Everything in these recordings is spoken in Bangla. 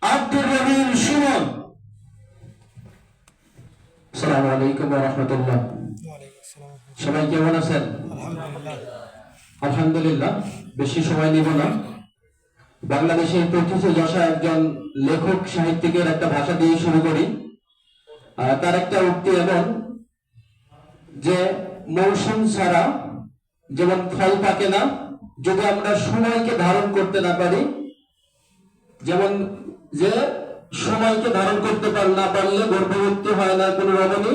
আব্দুর রহিম সুমন। আসসালামু আলাইকুম ওয়া রাহমাতুল্লাহ। সবাই কেমন আছেন? আলহামদুলিল্লাহ। বেশি সময় নিব না। বাংলাদেশের প্রথিতযশা একজন লেখক সাহিত্যিকের একটা ভাষা দিয়ে শুরু করি। তার একটা উক্তি এমন যে মৌসুম ছাড়া যেমন ফল পাকে না, যদি আমরা সময়কে ধারণ করতে না পারি, যেমন যে সময়কে ধারণ করতে না পারলে গর্ভবতী হয় না কোনো রমণী,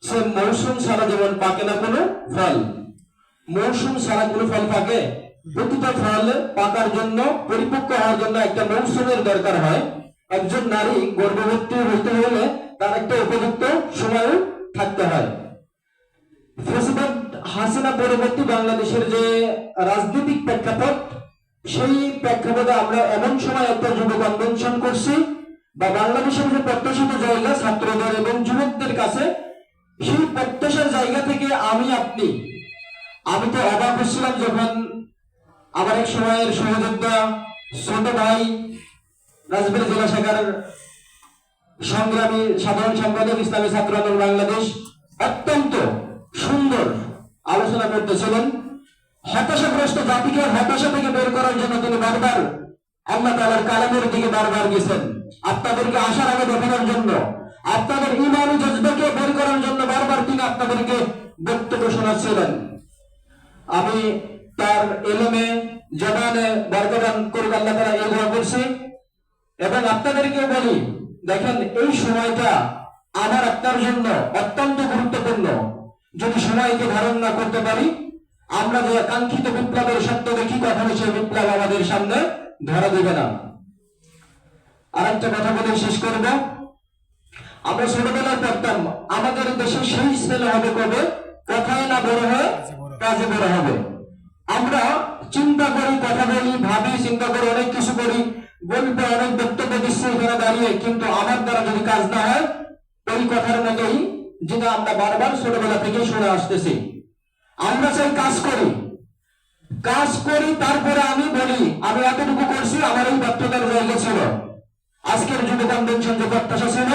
সে মৌসুম ছাড়া যেমন পাকে না কোনো ফল। মৌসুম ছাড়া কোনো ফল পাকে? প্রতিটা ফল পাকার জন্য, পরিপক্ক হওয়ার জন্য একটা মৌসুমের দরকার হয়। একজন নারী গর্ভবতী হইতে হলে তার একটা উপযুক্ত সময় থাকতে হয়। প্রেসিডেন্ট হাসিনা পরবর্তী বাংলাদেশের যে রাজনৈতিক প্রেক্ষাপট, সেই প্রেক্ষাপটে আমরা এমন সময় একটা যুব কনভেনশন করছি, বা বাংলাদেশের যে প্রত্যাশিত জায়গা ছাত্রদের এবং যুবকদের কাছে, সেই প্রত্যাশার জায়গা থেকে আমি তো অবাক হচ্ছিলাম যখন আমার এক সময়ের সহযোদ্ধা ছোট ভাই রাজবাড়ী জেলা শাখার সংগ্রামী সাধারণ সম্পাদক ইসলামী ছাত্র আন্দোলন বাংলাদেশ অত্যন্ত সুন্দর আলোচনা করতেছিলেন। হতাশাগ্রস্ত জাতিকে হতাশা থেকে বের করার জন্য তিনি বারবার আল্লাহ তাআলার কালামের দিকে বারবার গেছেন। আপনাদেরকে আশার আগে দেখানোর জন্য, আপনাদের ঈমানি জজবাকে বের করার জন্য বারবার তিনি আপনাদেরকে বক্তব্য শোনাচ্ছিলেন। আমি তার এলেমে জবানে বরকদান করুক আল্লাহ তাআলা এই দোয়া করছি। এবং আপনাদেরকে বলি, দেখেন এই সময়টা আমার আপনার জন্য অত্যন্ত গুরুত্বপূর্ণ। যদি সময়কে ধারণ না করতে পারি, আমরা যে কাঙ্ক্ষিত বিপ্লবের সত্য দেখি, কখনো সেই বিপ্লব আমাদের সামনে ধরা দেবে না। আরেকটা কথা বলে শেষ করব। আমরা ছোটবেলায় পড়তাম, আমাদের দেশে সেই ছেলে হবে কবে, কথায় না বড় হয়ে কাজে বড় হবে। আমরা চিন্তা করি, কথা বলি, ভাবি, চিন্তা করি, অনেক কিছু করি, বলতে অনেক বক্তব্য দিচ্ছি এখানে দাঁড়িয়ে, কিন্তু আমার দ্বারা যদি কাজ না হয়, ওই কথার মতোই যেটা আমরা বারবার ছোটবেলা থেকে শুনে আসতেছি। আমরা চাই কাজ করি, তারপরে আমি বলি আমি এতটুকু করছি, আমার এই ব্যর্থতার জায়গা ছিল। আজকের যুব কনভেনশন যে প্রত্যাশা ছিল,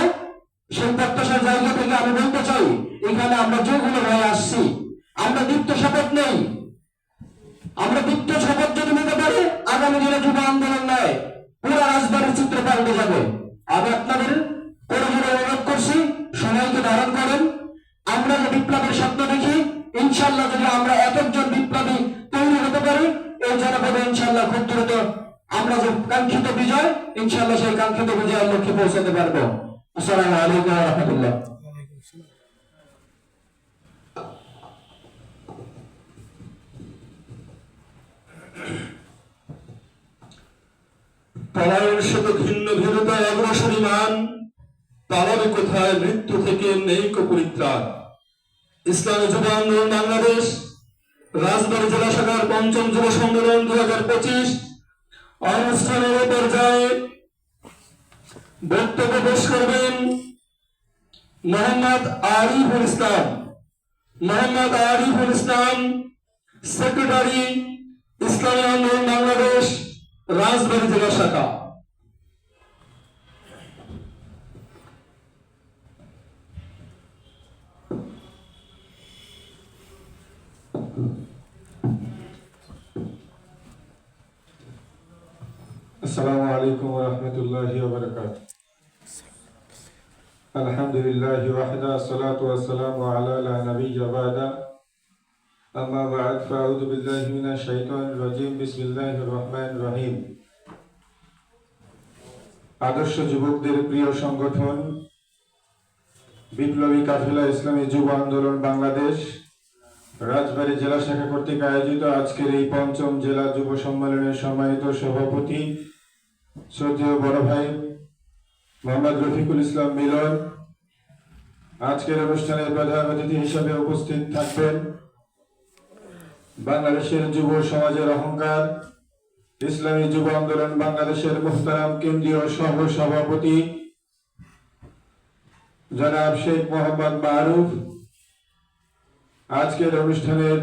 সেই প্রত্যাশার জায়গা থেকে আমি বলতে চাই, এখানে আমরা যেগুলো হয়ে আসছি, আমরা দীপ্ত শপথ নেই। আমরা দীপ্ত শপথ যদি নিতে পারি, আগামী দিনে যুব আন্দোলন নয়, পুরো রাজবাড়ির চিত্র পাল্টে যাবে। আমি আপনাদের পরিবারে অনুরোধ করছি, সময়কে ধারণ করেন। আমরা যে বিপ্লবের স্বপ্ন দেখি, ইনশাল্লাহ যদি আমরা এক একজন বিপ্লবী তৈরি হতে পারি, এই জনপদে ইনশাল্লাহ খুব দ্রুত আমরা যে কাঙ্ক্ষিত বিজয়, ইনশাল্লাহ সেই কাঙ্ক্ষিত বিজয়ের লক্ষ্যে পৌঁছাতে পারবো। আসসালামু আলাইকুম ওয়া রাহমাতুল্লাহ। পলায়ন শত ভিন্ন ভিন্নতায় অগ্রসরী মান, পালাবে কোথায় মৃত্যু থেকে নেই কো পরিত্রাণ। ইসলামী যুব আন্দোলন বাংলাদেশ রাজবাড়ী জেলা শাখার ৫ম যুব সম্মেলন ২০২৫ অনুষ্ঠানের পর্যায়ে বক্তব্য পেশ করবেন মোহাম্মদ আরিফুল ইসলাম, সেক্রেটারি ইসলামী আন্দোলন বাংলাদেশ রাজবাড়ী জেলা শাখা। আসসালামু আলাইকুম ওয়া রাহমাতুল্লাহি ওয়া বারাকাতুহু। আলহামদুলিল্লাহি ওয়াহদা, আসসালাতু ওয়াসসালামু আলা লা নাবিয়্যা বা'দা। আম্মা বা'দ, ফাআউযু বিল্লাহি মিনাশ শাইতানির রাজীম। বিসমিল্লাহির রহমানির রহিম। আদর্শ যুবকদের প্রিয় সংগঠন বিপ্লবী কাফেলা ইসলামী যুব আন্দোলন বাংলাদেশ রাজবাড়ী জেলা শাখা কর্তৃক আয়োজিত আজকের এই ৫ম জেলা যুব সম্মেলনের সম্মানিত সভাপতি শ্রদ্ধেয় বড় ভাই মোহাম্মদ রফিকুল ইসলাম মিলন, আজকের অনুষ্ঠানে প্রধান অতিথি হিসেবে উপস্থিত থাকবেন বাংলাদেশের যুব সমাজের অহংকার ইসলামী যুব আন্দোলন বাংলাদেশের মুহতারাম কেন্দ্রীয় সহ সভাপতি জনাব শেখ মোহাম্মদ মারুফ। আজকের অনুষ্ঠানের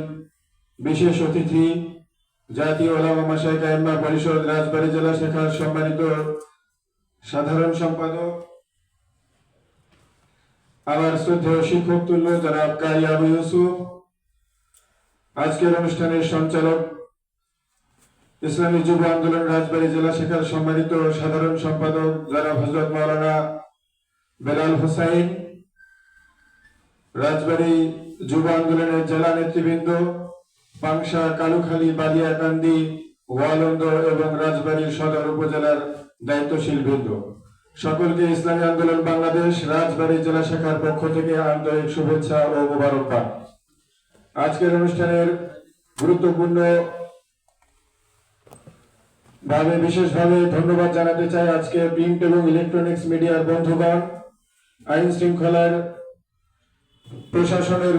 বিশেষ অতিথি জাতীয় উলামা মাশায়েখ আইম্মা পরিষদ রাজবাড়ী জেলা শাখার সম্মানিত সাধারণ সম্পাদক আমার শ্রদ্ধেয় শিক্ষক তুল্য জনাব কারি আবু ইউসুফ, আজকের অনুষ্ঠানের সঞ্চালক ইসলামী যুব আন্দোলন রাজবাড়ী জেলা শাখার সম্মানিত সাধারণ সম্পাদক জনাব হযরত মাওলানা বেলাল হোসাইন, রাজবাড়ী যুব আন্দোলনের জেলা নেতৃবৃন্দ, পাংশা, কালুখালী, বালিয়াকান্দি, গোয়ালন্দ এবং রাজবাড়ীর সদর উপজেলার দায়িত্বশীল বৃন্দ, সকলকে ইসলামী আন্দোলন বাংলাদেশ রাজবাড়ী জেলা শাখার পক্ষ থেকে আন্তরিক শুভেচ্ছা ও মোবারকবাদ। আজকের অনুষ্ঠানের গুরুত্বপূর্ণ বিশেষভাবে ধন্যবাদ জানাতে চাই আজকে প্রিন্ট এবং ইলেকট্রনিক্স মিডিয়ার বন্ধুগণ, আইন শৃঙ্খলার প্রশাসনের